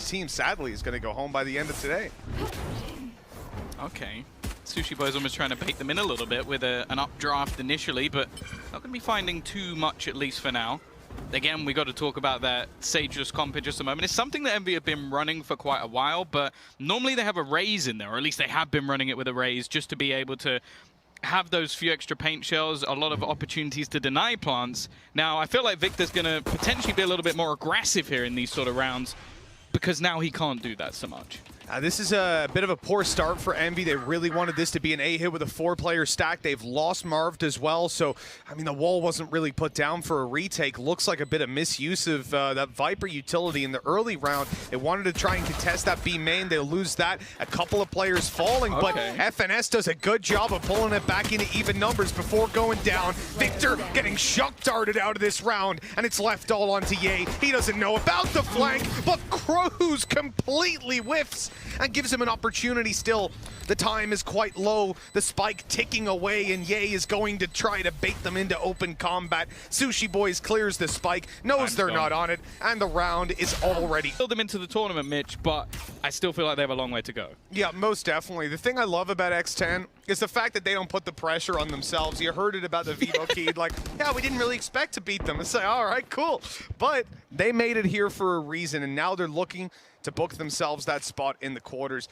team, sadly, is going to go home by the end of today. Okay. Sushi Boy's almost trying to bait them in a little bit with an updraft initially, but not going to be finding too much, at least for now. Again, we got to talk about that Sageless comp in just a moment. It's something that Envy have been running for quite a while, but normally they have a raise in there, or at least they have been running it with a raise just to be able to have those few extra paint shells, a lot of opportunities to deny plants. Now, I feel like Victor's going to potentially be a little bit more aggressive here in these sort of rounds because now he can't do that so much. This is a bit of a poor start for Envy. They really wanted this to be an A hit with a 4-player stack. They've lost Marved as well, so I mean the wall wasn't really put down for a retake. Looks like a bit of misuse of that Viper utility in the early round. They wanted to try and contest that B main. They lose that. A couple of players falling, but FNS does a good job of pulling it back into even numbers before going down. Victor getting shock darted out of this round, and it's left all onto Ye. He doesn't know about the flank, but Cruz completely whiffs and gives him an opportunity still. The time is quite low, the spike ticking away, and Ye is going to try to bait them into open combat. Sushi Boys clears the spike, knows they're not on it, and the round is already... Build them into the tournament, Mitch, but I still feel like they have a long way to go. Yeah, most definitely. The thing I love about X10 is the fact that they don't put the pressure on themselves. You heard it about the Vivo Key, like, yeah, we didn't really expect to beat them. It's like, all right, cool. But they made it here for a reason, and now they're looking to book themselves that spot in the quarters.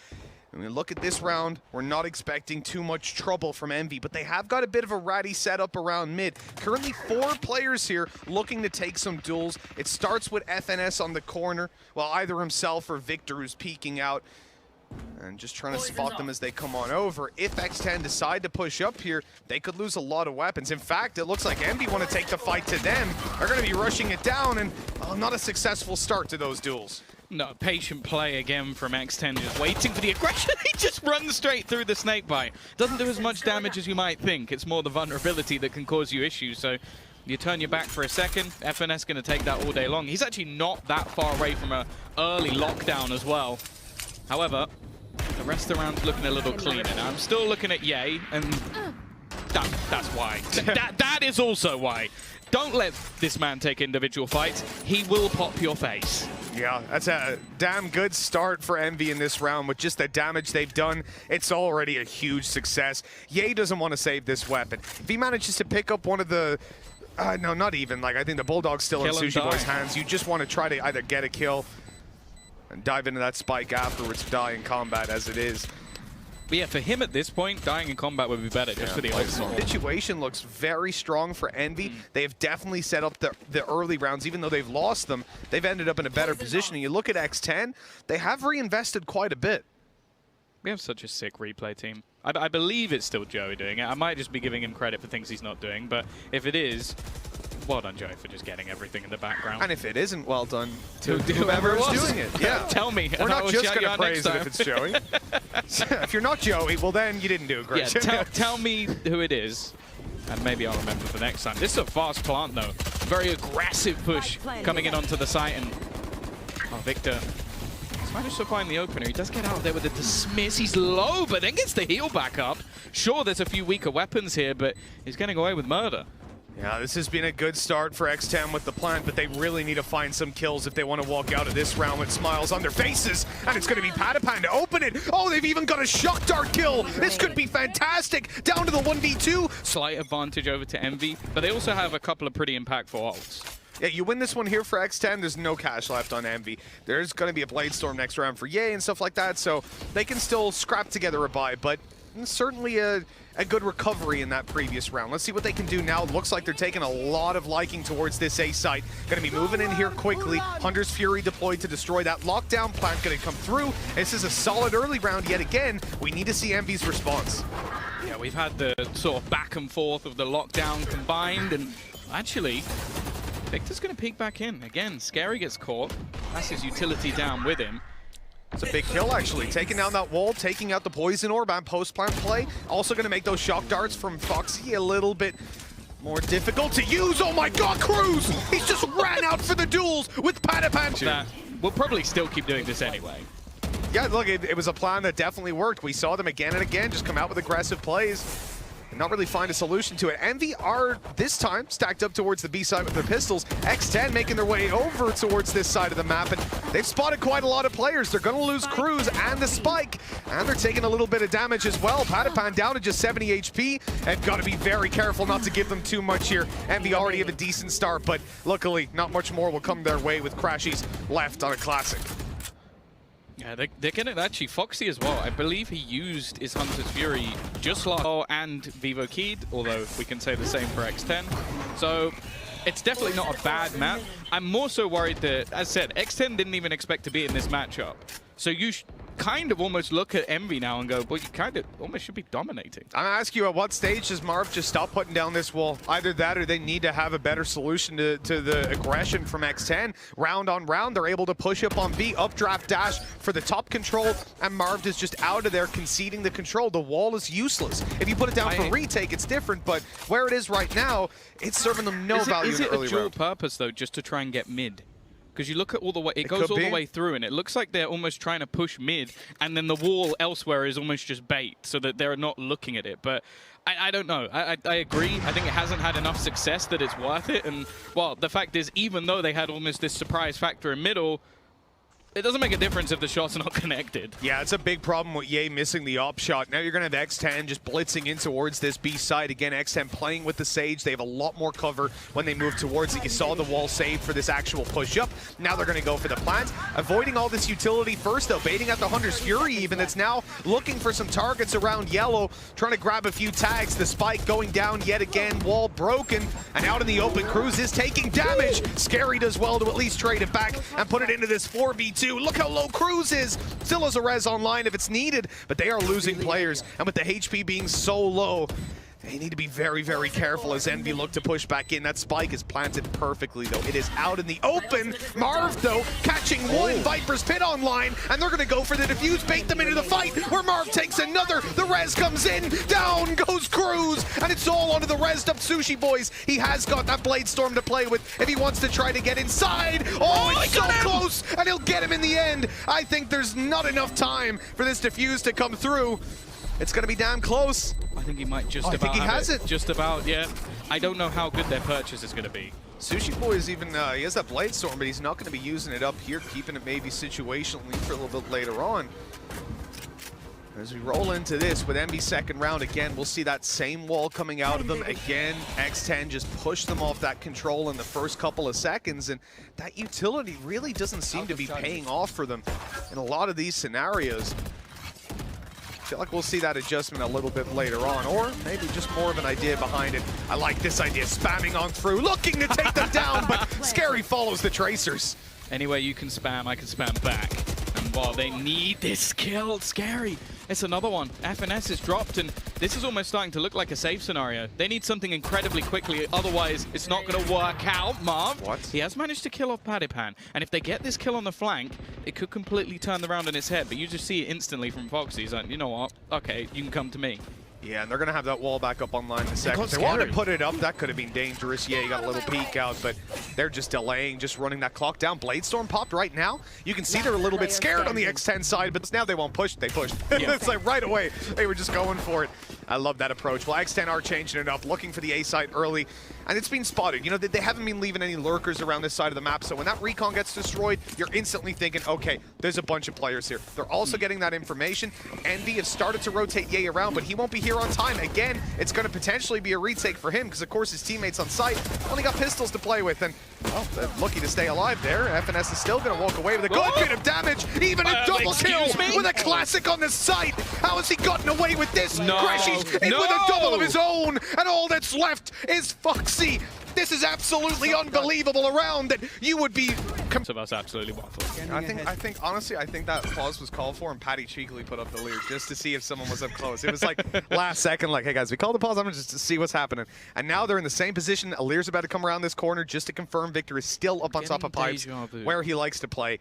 When we look at this round, we're not expecting too much trouble from Envy, but they have got a bit of a ratty setup around mid. Currently 4 players here looking to take some duels. It starts with FNS on the corner, while either himself or Victor who's peeking out and just trying to spot them as they come on over. If X10 decide to push up here, they could lose a lot of weapons. In fact, it looks like Envy want to take the fight to them. They're going to be rushing it down, and not a successful start to those duels. No, patient play again from X10, just waiting for the aggression. He just runs straight through the snake bite. Doesn't do as much damage as you might think. It's more the vulnerability that can cause you issues. So you turn your back for a second, FNS going to take that all day long. He's actually not that far away from an early lockdown as well. However, the rest of the round's looking a little cleaner. Now, I'm still looking at Ye, and that's why. That is also why. Don't let this man take individual fights. He will pop your face. Yeah, that's a damn good start for Envy in this round. With just the damage they've done, it's already a huge success. Ye doesn't want to save this weapon. If he manages to pick up one of the... no, not even. Like, I think the Bulldog's still in Sushi Boy's hands. You just want to try to either get a kill and dive into that spike afterwards, die in combat as it is. But yeah, for him at this point, dying in combat would be better just for the ultimate. The situation looks very strong for Envy. They have definitely set up the early rounds. Even though they've lost them, they've ended up in a better position. And you look at X10, they have reinvested quite a bit. We have such a sick replay team. I believe it's still Joey doing it. I might just be giving him credit for things he's not doing, but if it is, well done, Joey, for just getting everything in the background. And if it isn't, well done to whoever is doing it. Yeah. Tell me. We're not just going to praise it if it's Joey. If you're not Joey, well then you didn't do a great job. Yeah, tell me who it is, and maybe I'll remember for next time. This is a fast plant, though. Very aggressive push coming in onto the site, and Victor he's managed to find the opener. He does get out there with a dismiss. He's low, but then gets the heal back up. Sure, there's a few weaker weapons here, but he's getting away with murder. Yeah, this has been a good start for X10 with the plant, but they really need to find some kills if they want to walk out of this round with smiles on their faces. And it's going to be Patapan to open it. Oh, they've even got a shock dart kill. This could be fantastic. Down to the 1v2. Slight advantage over to Envy, but they also have a couple of pretty impactful ults. Yeah, you win this one here for X10, there's no cash left on Envy. There's going to be a Blade Storm next round for Ye and stuff like that, so they can still scrap together a buy, but certainly a good recovery in that previous round. Let's see what they can do now. Looks like they're taking a lot of liking towards this A site. Going to be moving in here quickly. Hunter's Fury deployed to destroy that lockdown plant. Going to come through. This is a solid early round yet again. We need to see Envy's response. Yeah, we've had the sort of back and forth of the lockdown combined, and actually, Victor's going to peek back in. Again, Scary gets caught. That's his utility down with him. It's a big kill, actually. Taking down that wall, taking out the poison orb and post-plant play. Also going to make those shock darts from Foxy a little bit more difficult to use. Oh my god, Cruz! He's just ran out for the duels with Patapan. We'll probably still keep doing this anyway. Yeah, look, it was a plan that definitely worked. We saw them again and again just come out with aggressive plays and not really find a solution to it. Envy are, this time, stacked up towards the B side with their pistols. X10 making their way over towards this side of the map, and they've spotted quite a lot of players. They're going to lose Cruz and the Spike, and they're taking a little bit of damage as well. Patapan down to just 70 HP, and got to be very careful not to give them too much here. Envy already have a decent start, but luckily not much more will come their way with Crashies left on a Classic. Yeah, they're getting actually Foxy as well. I believe he used his Hunter's Fury just last and Vivo Keyed, although we can say the same for X10. So it's definitely not a bad map. I'm more so worried that, as said, X10 didn't even expect to be in this matchup. So you kind of almost look at Envy now and go, well, you kind of almost should be dominating. I'm gonna ask you, at what stage does Marv just stop putting down this wall? Either that or they need to have a better solution to the aggression from X10. Round on round, they're able to push up on B, updraft dash for the top control, and Marv is just out of there conceding the control. The wall is useless. If you put it down for retake, it's different, but where it is right now, it's serving them no value in the early round. Is it a dual purpose, though, just to try and get mid? Because you look at all the way, it goes all the way through, and it looks like they're almost trying to push mid, and then the wall elsewhere is almost just bait, so that they're not looking at it. But I don't know. I agree. I think it hasn't had enough success that it's worth it. And, well, the fact is, even though they had almost this surprise factor in middle, it doesn't make a difference if the shots are not connected. Yeah, it's a big problem with Ye missing the op shot. Now you're going to have X10 just blitzing in towards this B side. Again, X10 playing with the Sage. They have a lot more cover when they move towards it. You saw the wall save for this actual push up. Now they're going to go for the plant. Avoiding all this utility first, though. Baiting at the Hunter's Fury even. That's now looking for some targets around yellow. Trying to grab a few tags. The Spike going down yet again. Wall broken. And out in the open, Cruz is taking damage. Scary does well to at least trade it back and put it into this 4v2. Look how low Cruz is. Still has a res online if it's needed, but they are losing players. And with the HP being so low, they need to be very, very careful as Envy look to push back in. That Spike is planted perfectly, though. It is out in the open. Marv, though, catching one. Viper's Pit online, and they're going to go for the defuse, bait them into the fight, where Marv takes another. The res comes in. Down goes Cruz, and it's all onto the resed up Sushi Boys. He has got that Blade Storm to play with if he wants to try to get inside. Oh, it's so close, and he'll get him in the end. I think there's not enough time for this defuse to come through. It's going to be damn close. I think he might just about I think he has it. Just about, yeah. I don't know how good their purchase is going to be. Sushi Boy is even, he has that Blade Storm, but he's not going to be using it up here, keeping it maybe situationally for a little bit later on. As we roll into this with Envy's second round, again, we'll see that same wall coming out of them. Again, X10 just pushed them off that control in the first couple of seconds, and that utility really doesn't seem to be paying off for them in a lot of these scenarios. I feel like we'll see that adjustment a little bit later on, or maybe just more of an idea behind it. I like this idea, spamming on through, looking to take them down, but Scary follows the Tracers. Anyway, you can spam, I can spam back. And while they need this kill, Scary, it's another one. FNS is dropped, and this is almost starting to look like a safe scenario. They need something incredibly quickly, otherwise it's not going to work out. Marv, what? He has managed to kill off Padipan, and if they get this kill on the flank, it could completely turn the round on its head, but you just see it instantly from Foxy. He's like, you know what? Okay, you can come to me. Yeah, and they're going to have that wall back up online in a second. If they wanted to put it up, that could have been dangerous. Yeah, you got a little peek out, but they're just delaying, just running that clock down. Blade Storm popped right now. You can see they're a little bit scared on the X10 side, but now they won't push. They pushed. Yeah. It's like right away, they were just going for it. I love that approach. Well, X10 are changing it up, looking for the A side early, and it's been spotted. You know, they haven't been leaving any lurkers around this side of the map, so when that recon gets destroyed, you're instantly thinking, okay, there's a bunch of players here. They're also getting that information. Envy have started to rotate Ye around, but he won't be here on time. Again, it's going to potentially be a retake for him, because of course his teammates on site only got pistols to play with, and well, they're lucky to stay alive there. FNS is still going to walk away with a good bit of damage, even a double kill with a classic on the site. How has he gotten away with this? No. Crashies in with a double of his own, and all that's left is Foxy. This is absolutely unbelievable around that you would be... So that's absolutely waffle. I think, honestly, I think that pause was called for, and Patty cheekily put up the lead just to see if someone was up close. It was like last second, like, hey guys, we called the pause, I'm just to see what's happening. And now they're in the same position. Alir's about to come around this corner just to confirm Victor is still up on top of Pipes, where he likes to play.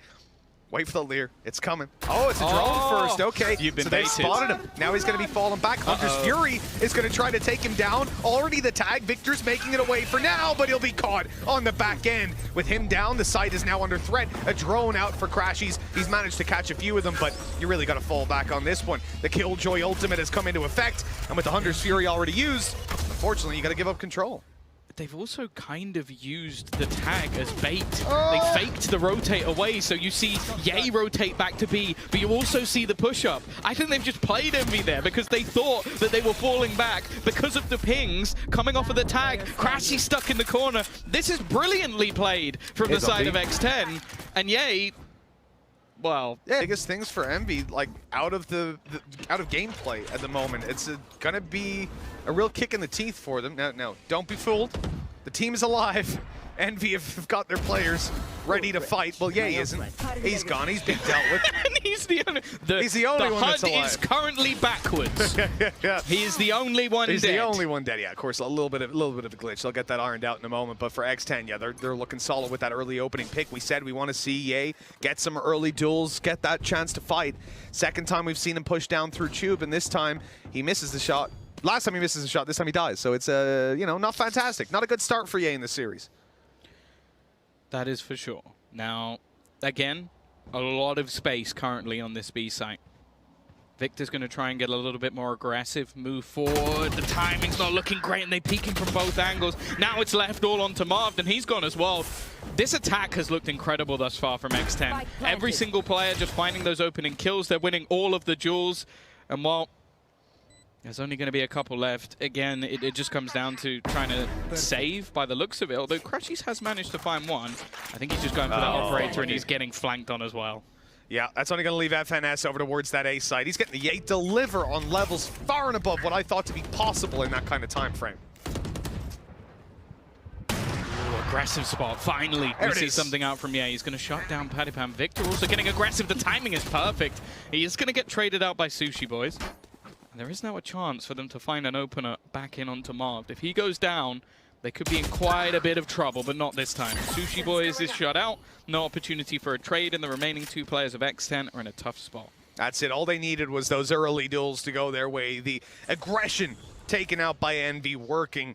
Wait for the Lear. It's coming. Oh, it's a drone first. Okay. You've been so they spotted him. Now he's going to be falling back. Hunter's Fury is going to try to take him down. Already the tag. Victor's making it away for now, but he'll be caught on the back end. With him down, the site is now under threat. A drone out for Crashies. He's managed to catch a few of them, but you really got to fall back on this one. The Killjoy ultimate has come into effect, and with the Hunter's Fury already used, unfortunately, you got to give up control. But they've also kind of used the tag as bait. They faked the rotate away, so you see Ye rotate back to B, but you also see the push-up. I think they've just played Envy there because they thought that they were falling back because of the pings coming off of the tag. Crashy stuck in the corner. This is brilliantly played from the side of X10. And Ye, well, yeah, biggest things for Envy, like out of gameplay at the moment. It's gonna be a real kick in the teeth for them. No, don't be fooled. The team is alive. Envy have got their players ready to fight. Well, yeah, he isn't. He's gone. He's being dealt with. And he's the only one that's alive. The HUD is currently backwards. Yeah. He is the only one dead. He's the only one dead. Yeah, of course, a little bit of a glitch. They'll get that ironed out in a moment. But for X10, yeah, they're looking solid with that early opening pick. We said we want to see Ye get some early duels, get that chance to fight. Second time we've seen him push down through Tube, and this time he misses the shot. Last time he misses a shot, this time he dies. So it's not fantastic. Not a good start for Ye in this series. That is for sure. Now, again, a lot of space currently on this B site. Victor's going to try and get a little bit more aggressive, move forward. The timing's not looking great, and they're peeking from both angles. Now it's left all onto Marv, and he's gone as well. This attack has looked incredible thus far from X10. Every single player just finding those opening kills. They're winning all of the duels. And while there's only going to be a couple left, again, it just comes down to trying to save by the looks of it. Although Crashies has managed to find one. I think he's just going for that operator, and he's getting flanked on as well. Yeah, that's only going to leave FNS over towards that A side. He's getting the 8 deliver on levels far and above what I thought to be possible in that kind of time frame. Aggressive spot. Finally, we see something out from Ye. He's going to shut down Paddypan. Victor also getting aggressive. The timing is perfect. He is going to get traded out by Sushi Boys. And there is now a chance for them to find an opener back in onto Marv. If he goes down, they could be in quite a bit of trouble, but not this time. Sushi Boys is shut out. No opportunity for a trade, and the remaining two players of X10 are in a tough spot. That's it. All they needed was those early duels to go their way. The aggression taken out by Envy, working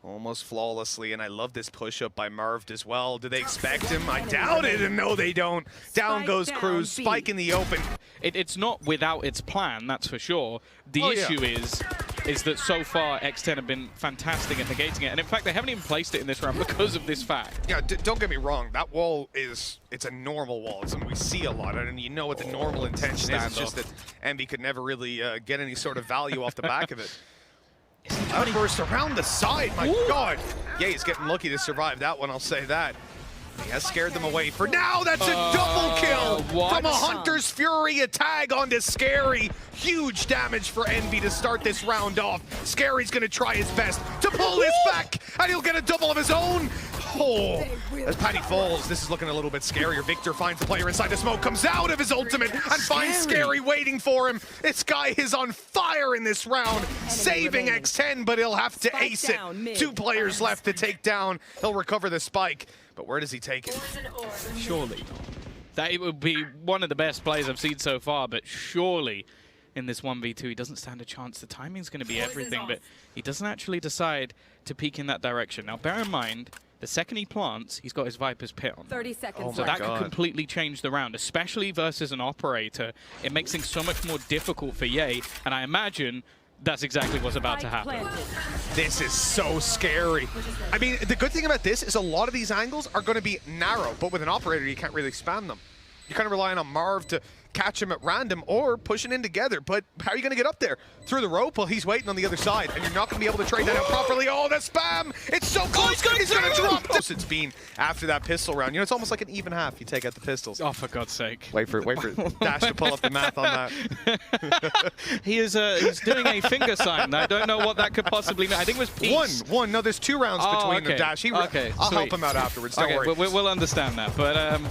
almost flawlessly, and I love this push-up by Marv as well. Do they expect him? I doubt it, and no, they don't. Down goes Cruz, spike in the open. It's not without its plan, that's for sure. The issue is that so far X10 have been fantastic at negating it, and in fact, they haven't even placed it in this round because of this fact. Yeah, don't get me wrong. That wall it's a normal wall. It's something we see a lot, and you know what the normal intention is. It's just that Envy could never really get any sort of value off the back of it. Outburst around the side, my God. Yeah, he's getting lucky to survive that one, I'll say that. He has scared them away for now. That's a double kill from a Hunter's Fury. A tag onto Scary. Huge damage for Envy to start this round off. Scary's going to try his best to pull this back, and he'll get a double of his own. Oh, as Paddy falls, this is looking a little bit scarier. Victor finds the player inside the smoke, comes out of his ultimate, and finds Scary waiting for him. This guy is on fire in this round, saving X10, but he'll have to ace it. 2 players left to take down. He'll recover the spike, but where does he take it? Surely not. That would be one of the best plays I've seen so far, but surely in this 1v2 he doesn't stand a chance. The timing's going to be everything, but he doesn't actually decide to peek in that direction. Now bear in mind, the second he plants, he's got his Viper's Pit on. 30 seconds. So that could completely change the round, especially versus an operator. It makes things so much more difficult for Ye, and I imagine that's exactly what's about to happen. This is so scary. I mean, the good thing about this is a lot of these angles are going to be narrow, but with an operator, you can't really spam them. You're kind of relying on Marv to catch him at random or pushing in together. But how are you going to get up there? Through the rope? Well, he's waiting on the other side, and you're not going to be able to trade that out properly. Oh, the spam! It's so close! He's going to drop this. It's been after that pistol round. You know, it's almost like an even half. You take out the pistols. Oh, for God's sake. Wait for it. Dash to pull up the math on that. He's doing a finger sign. I don't know what that could possibly mean. I think it was peace. One. No, there's 2 rounds between them, Dash. I'll help him out afterwards. Don't worry. We'll understand that. But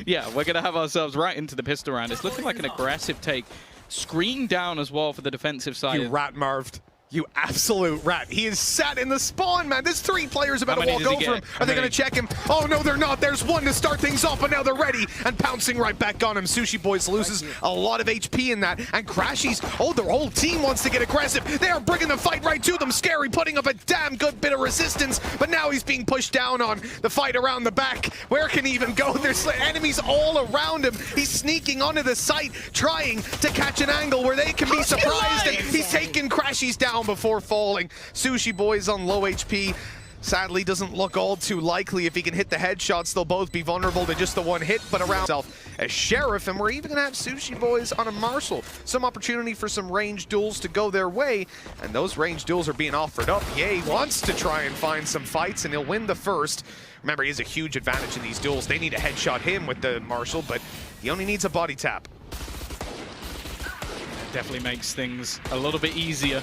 yeah, we're going to have ourselves right into the pistol round. It's looking like an aggressive take. Screen down as well for the defensive side. You rat Marved. You absolute rat. He is sat in the spawn, man. There's 3 players about to walk over him. Are they going to check him? Oh, no, they're not. There's 1 to start things off, but now they're ready and pouncing right back on him. Sushi Boys loses a lot of HP in that. And Crashies, their whole team wants to get aggressive. They are bringing the fight right to them. Scary putting up a damn good bit of resistance, but now he's being pushed down on the fight around the back. Where can he even go? There's enemies all around him. He's sneaking onto the site, trying to catch an angle where they can be surprised. And he's taking Crashies down. down before falling. Sushi Boy's on low HP. Sadly, doesn't look all too likely. If he can hit the headshots, they'll both be vulnerable to just the one hit, but around himself as Sheriff, and we're even gonna have Sushi Boys on a Marshall. Some opportunity for some range duels to go their way, and those range duels are being offered up. Ye wants to try and find some fights, and he'll win the first. Remember, he has a huge advantage in these duels. They need to headshot him with the Marshall, but he only needs a body tap. It definitely makes things a little bit easier.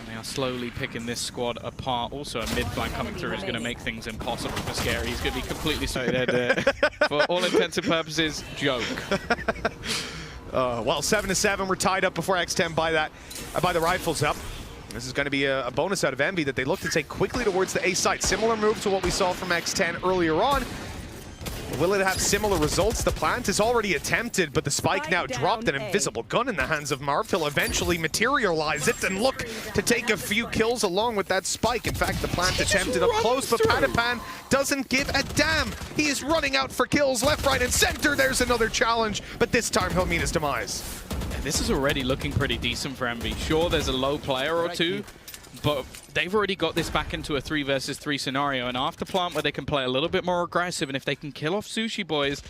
They are slowly picking this squad apart. Also, a mid flank coming through is going to make things impossible for Scary. He's going to be completely sorted. For all intents and purposes, joke. Well, 7-7. We're tied up before X10 buy the rifles up. This is going to be a bonus out of Envy that they look to take quickly towards the A site. Similar move to what we saw from X10 earlier on. Will it have similar results? The plant is already attempted, but the spike now dropped. An invisible gun in the hands of Marv. He'll eventually materialize it and look to take a few kills along with that spike. In fact, the plant attempted up close, but Patapan doesn't give a damn. He is running out for kills left, right, and center. There's another challenge, but this time he'll meet his demise. And this is already looking pretty decent for Envy. Sure, there's a low player or two, but they've already got this back into a 3 versus 3 scenario, and after plant where they can play a little bit more aggressive, and if they can kill off Sushi Boys,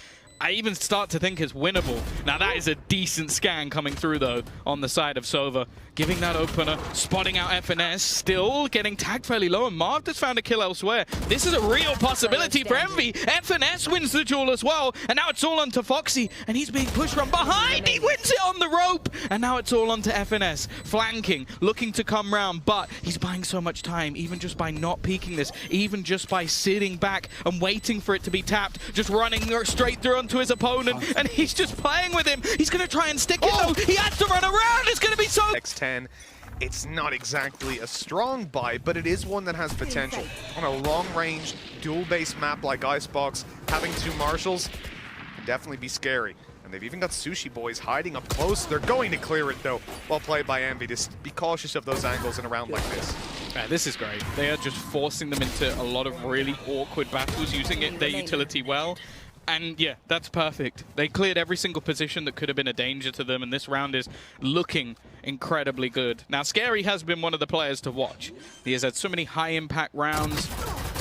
I even start to think it's winnable. Now that is a decent scan coming through though on the side of Sova. Giving that opener, spotting out FNS, still getting tagged fairly low, and Marv just found a kill elsewhere. This is a real possibility for Envy. FNS wins the duel as well, and now it's all onto Foxy, and he's being pushed from behind. He wins it on the rope, and now it's all onto FNS. Flanking, looking to come round, but he's buying so much time, even just by not peeking this, even just by sitting back and waiting for it to be tapped, just running straight through onto his opponent, and he's just playing with him. He's going to try and stick it though. He has to run around. It's going to be so... X10, it's not exactly a strong buy, but it is one that has potential. On a long-range, duel-based map like Icebox, having 2 Marshals can definitely be scary. And they've even got Sushi Boys hiding up close. They're going to clear it though. Well played by Envy. Just be cautious of those angles in a round like this. This is great. They are just forcing them into a lot of really awkward battles, using their utility well. And yeah, that's perfect. They cleared every single position that could have been a danger to them, and this round is looking incredibly good. Now, Scary has been one of the players to watch. He has had so many high-impact rounds,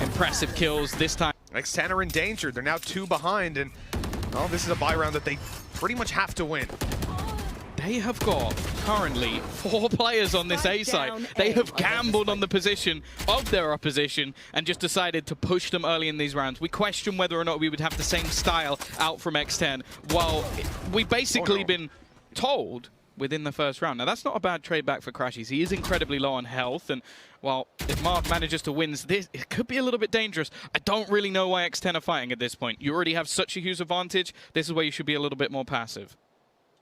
impressive kills this time. X10 are in danger. They're now 2 behind, and well, this is a buy round that they pretty much have to win. They have got currently 4 players on this A site. They have gambled on the position of their opposition and just decided to push them early in these rounds. We question whether or not we would have the same style out from X10. Well, we've basically been told within the first round. Now, that's not a bad trade back for Crashies. He is incredibly low on health, and well, if Marv manages to win this, it could be a little bit dangerous. I don't really know why X10 are fighting at this point. You already have such a huge advantage. This is where you should be a little bit more passive.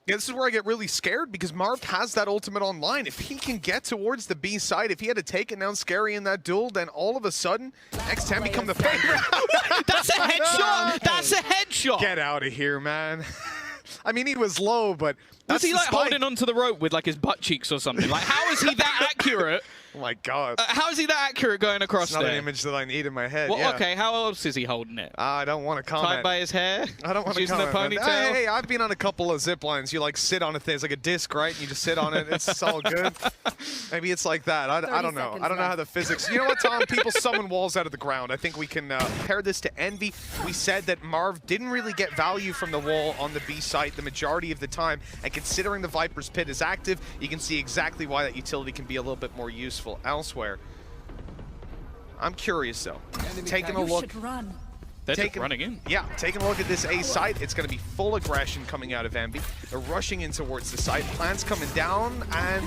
Yeah, this is where I get really scared because Marv has that ultimate online. If he can get towards the B side, if he had to take it down Scary in that duel, then all of a sudden, X10 become the favorite. That's a headshot! That's a headshot! Get out of here, man. I mean, he was low, but that's was he like holding onto the rope with like his butt cheeks or something? Like, how is he that accurate? Oh my God. How is he that accurate going across there? It's not an image that I need in my head. Well, yeah. Okay, how else is he holding it? I don't want to comment. Tied by his hair? I don't want to Using comment. the ponytail? Hey, I've been on a couple of zip lines. You like sit on a thing. It's like a disc, right? And you just sit on it. It's all good. Maybe it's like that. I don't know. I don't know how the physics. You know what, Tom? People summon walls out of the ground. I think we can compare this to Envy. We said that Marv didn't really get value from the wall on the B site the majority of the time. And considering the Viper's Pit is active, you can see exactly why that utility can be a little bit more useful elsewhere. I'm curious though. Taking a look. They're just running in. Yeah, taking a look at this A site, it's going to be full aggression coming out of Envy. They're rushing in towards the site. Plans coming down, and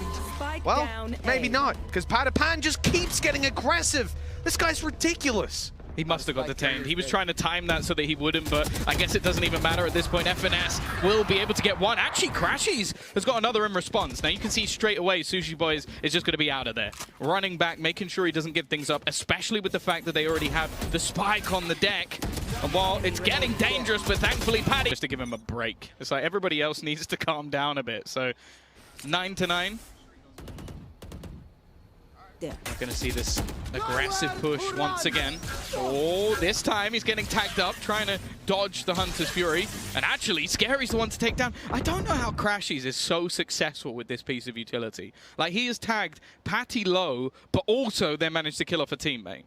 well, maybe not, because Patapan just keeps getting aggressive. This guy's ridiculous. He must have got detained. He was trying to time that so that he wouldn't, but I guess it doesn't even matter at this point. FNS will be able to get one. Actually, Crashies has got another in response. Now, you can see straight away Sushi Boys is just going to be out of there. Running back, making sure he doesn't give things up, especially with the fact that they already have the spike on the deck. And while it's getting dangerous, but thankfully Paddy just to give him a break. It's like everybody else needs to calm down a bit. So 9-9. there. We're going to see this aggressive push once again. Oh, this time he's getting tagged up, trying to dodge the Hunter's Fury. And actually, Scary's the one to take down. I don't know how Crashies is so successful with this piece of utility. Like, he has tagged Patty low, but also they managed to kill off a teammate.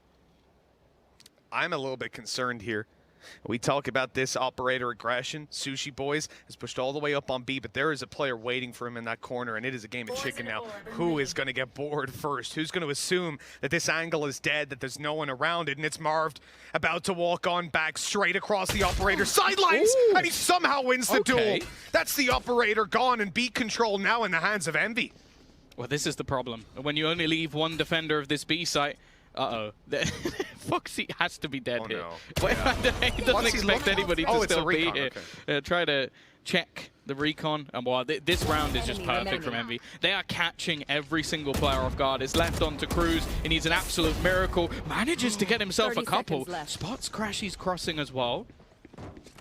I'm a little bit concerned here. We talk about this operator aggression. Sushi Boys has pushed all the way up on B, but there is a player waiting for him in that corner, and it is a game of chicken now. Who is going to get bored first? Who's going to assume that this angle is dead, that there's no one around it, and it's Marv about to walk on back straight across the operator sidelines, and he somehow wins the duel. That's the operator gone, and B control now in the hands of Envy. Well, this is the problem. When you only leave one defender of this B site, Foxy has to be dead here. No. He doesn't expect anybody to still be here. Okay. Try to check the recon. And well, this round is just perfect from Envy. They are catching every single player off guard. It's left on to Cruz. He needs an absolute miracle. Manages to get himself a couple. Spots Crashies crossing as well.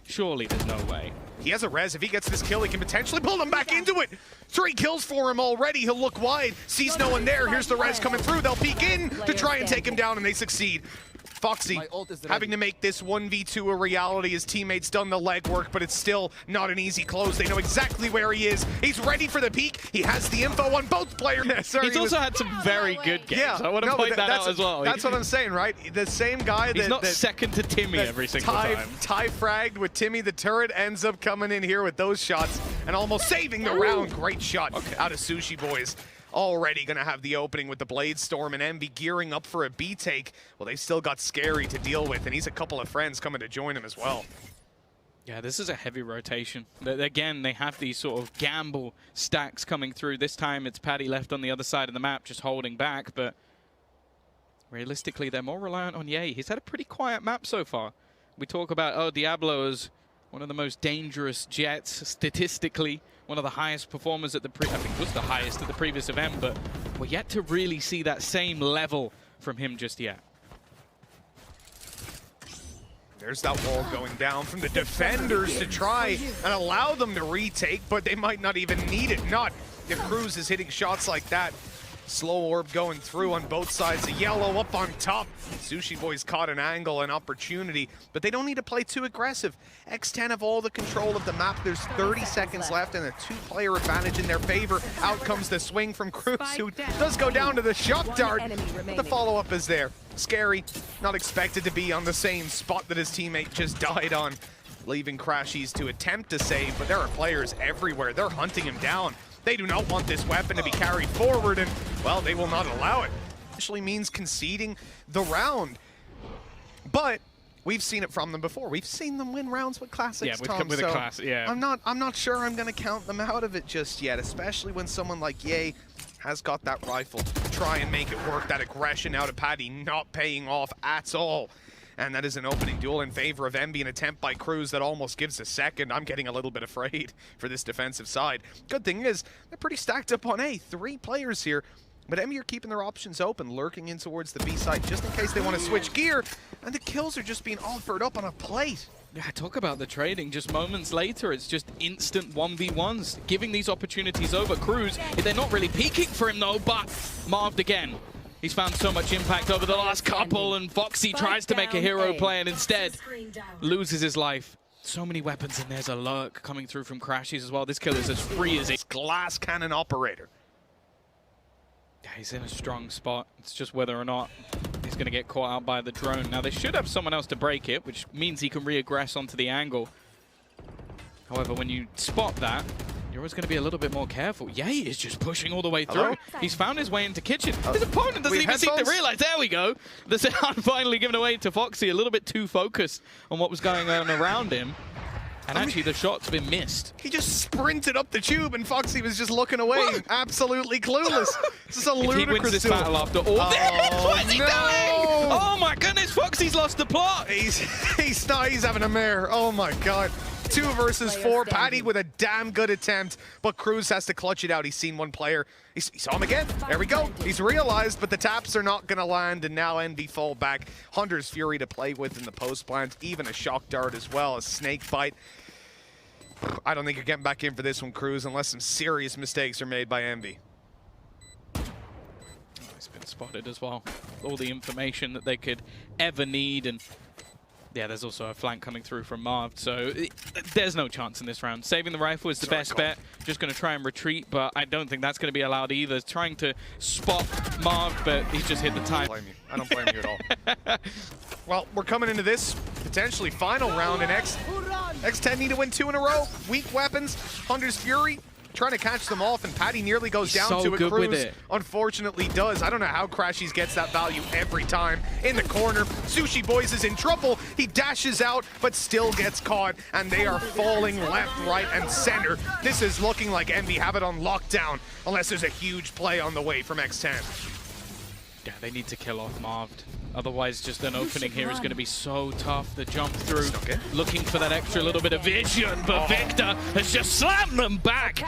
Surely there's no way. He has a res. If he gets this kill, he can potentially pull them back into it. 3 kills for him already. He'll look wide. Sees no one there. Here's the res coming through. They'll peek in to try and take him down, and they succeed. Foxy having to make this 1v2 a reality. His teammates done the legwork, but it's still not an easy close. They know exactly where he is. He's ready for the peak. He has the info on both players. He's also had some very good games. Yeah, I want to point that out as well. That's what I'm saying, right? The same guy He's not second to Timmy every single time. Tie fragged with Timmy. The turret ends up coming in here with those shots and almost saving the round. Great shot out of Sushi Boys. Already going to have the opening with the Blade Storm, and Envy gearing up for a B take. Well, they've still got Scary to deal with, and he's a couple of friends coming to join him as well. Yeah, this is a heavy rotation. Again, they have these sort of gamble stacks coming through. This time it's Paddy left on the other side of the map, just holding back, but realistically, they're more reliant on Ye. He's had a pretty quiet map so far. We talk about, oh, Diablo is one of the most dangerous jets statistically. One of the highest performers at the I think was the highest at the previous event, but we're yet to really see that same level from him just yet. There's that wall going down from the defenders to try and allow them to retake, but they might not even need it. Not if Cruz is hitting shots like that. Slow orb going through on both sides. A yellow up on top. Sushi Boys caught an angle, an opportunity, but they don't need to play too aggressive. X10 have all the control of the map. There's 30 seconds left and a 2-player advantage in their favor. Out comes the swing from Cruz, who does go down to the shock dart. The follow-up is there. Scary, not expected to be on the same spot that his teammate just died on, leaving Crashies to attempt to save, but there are players everywhere. They're hunting him down. They do not want this weapon to be carried forward, and, well, they will not allow it. Actually means conceding the round. But we've seen it from them before. We've seen them win rounds with classics, yeah, Tom, with so a class, yeah. I'm not sure I'm going to count them out of it just yet, especially when someone like Ye has got that rifle to try and make it work. That aggression out of Paddy not paying off at all. And that is an opening duel in favor of Envy, an attempt by Cruz that almost gives a second. I'm getting a little bit afraid for this defensive side. Good thing is, they're pretty stacked up on A. 3 players here, but Envy are keeping their options open, lurking in towards the B side just in case they want to switch gear, and the kills are just being offered up on a plate. Yeah, talk about the trading. Just moments later, it's just instant 1v1s, giving these opportunities over. Cruz, they're not really peeking for him though, but Marved again. He's found so much impact over the last couple, and Foxy tries to make a hero play and instead loses his life. So many weapons, and there's a lurk coming through from Crashies as well. This kill is as free as it. Glass cannon operator. Yeah, he's in a strong spot. It's just whether or not he's going to get caught out by the drone. Now, they should have someone else to break it, which means he can re-aggress onto the angle. However, when you spot that, you're always going to be a little bit more careful. Ye is just pushing all the way through. He's found his way into kitchen. His opponent doesn't even seem to realize. There we go. The sound finally given away to Foxy, a little bit too focused on what was going on around him. And actually, the shot's been missed. He just sprinted up the tube, and Foxy was just looking away, absolutely clueless. This is a ludicrous he wins this battle after all this, what is he doing? Oh my goodness, Foxy's lost the plot. He's having a mare. Oh my God. 2 versus 4. Paddy with a damn good attempt, but Cruz has to clutch it out. He's seen one player. He saw him again. There we go. He's realized, but the taps are not going to land, and now Envy fall back. Hunter's Fury to play with in the post plant, even a shock dart as well, a snake bite. I don't think you're getting back in for this one, Cruz, unless some serious mistakes are made by Envy. He's been spotted as well. All the information that they could ever need, and yeah, there's also a flank coming through from Marv, so there's no chance in this round. Saving the rifle is the best bet. Just going to try and retreat, but I don't think that's going to be allowed either. Trying to spot Marv, but he's just hit the time. I don't blame you at all. Well, we're coming into this potentially final round, and X10 need to win 2 in a row. Weak weapons, Hunter's Fury, trying to catch them off, and Patty nearly goes down to it. Cruz unfortunately does. I don't know how Crashies gets that value every time. In the corner, Sushi Boys is in trouble. He dashes out, but still gets caught, and they are falling left, right, and center. This is looking like Envy have it on lockdown, unless there's a huge play on the way from X10. Yeah, they need to kill off Marv. Otherwise, just an opening here is going to be so tough. The jump through, looking for that extra little bit of vision, but Victor has just slammed them back.